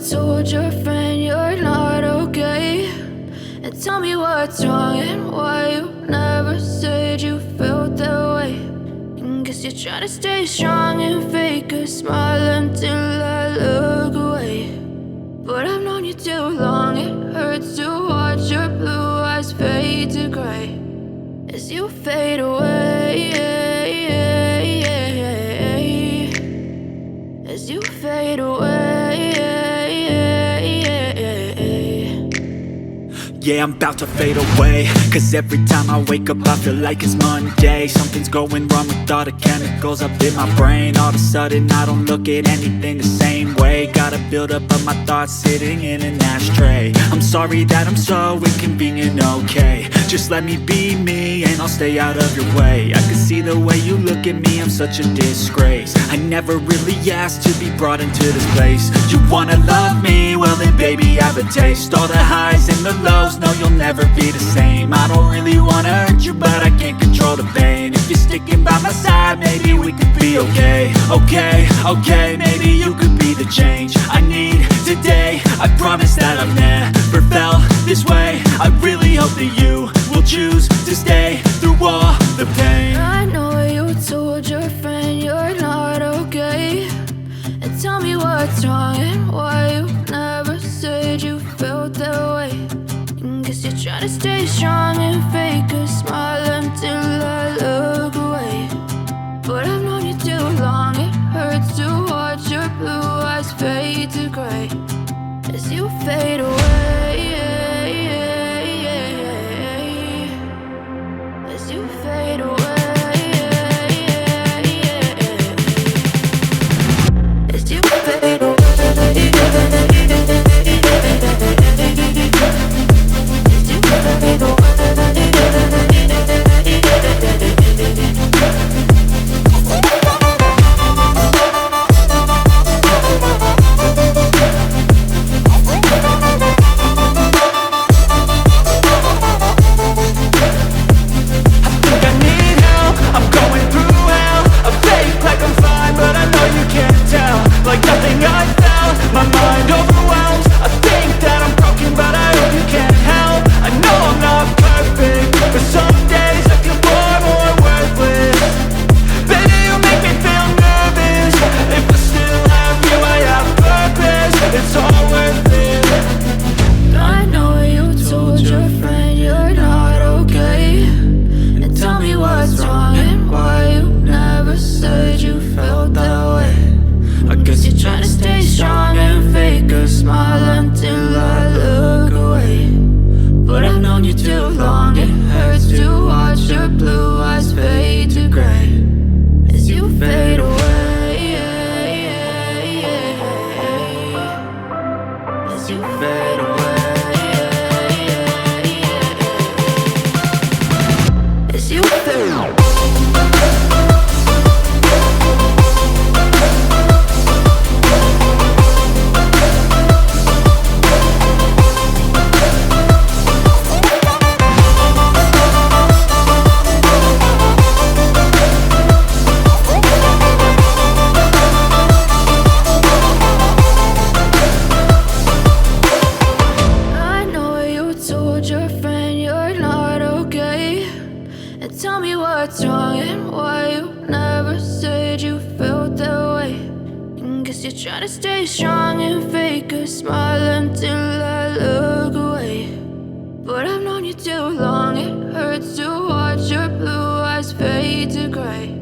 told your friend you're not okay, and tell me what's wrong and why you never said you felt that way. And guess you're trying to stay strong and fake a smile until I look away. But I've known you too long, it hurts to watch your blue eyes fade to gray as you fade away, as you fade away. Yeah, I'm about to fade away, cause every time I wake up I feel like it's Monday. Something's going wrong with all the chemicals up in my brain. All of a sudden I don't look at anything the same way. Got a buildup of my thoughts sitting in an ashtray. I'm sorry that I'm so inconvenient, okay. Just let me be me and I'll stay out of your way. I can see the way you look at me, I'm such a disgrace. I never really asked to be brought into this place. You wanna love me? Well then baby I have a taste. All the highs and the lows, no you'll never be the same. I don't really wanna hurt you but I can't control the pain. If you're sticking by my side maybe we could be okay. Okay, maybe you could be the change I need today. I promise that I've never felt this way. I really hope that you will choose to stay through all the pain. I know you told your friend you're not okay, and tell me what's wrong and why you never said you felt that way. And guess you're trying to stay strong and fake a smile until I look away. But I've known you too long, it hurts to watch your blue eyes fade to gray as you fade away, as you fade away, as you fade away. You're trying to stay strong and fake a smile until I look away. But I've known you too long, it hurts to watch your blue eyes fade to gray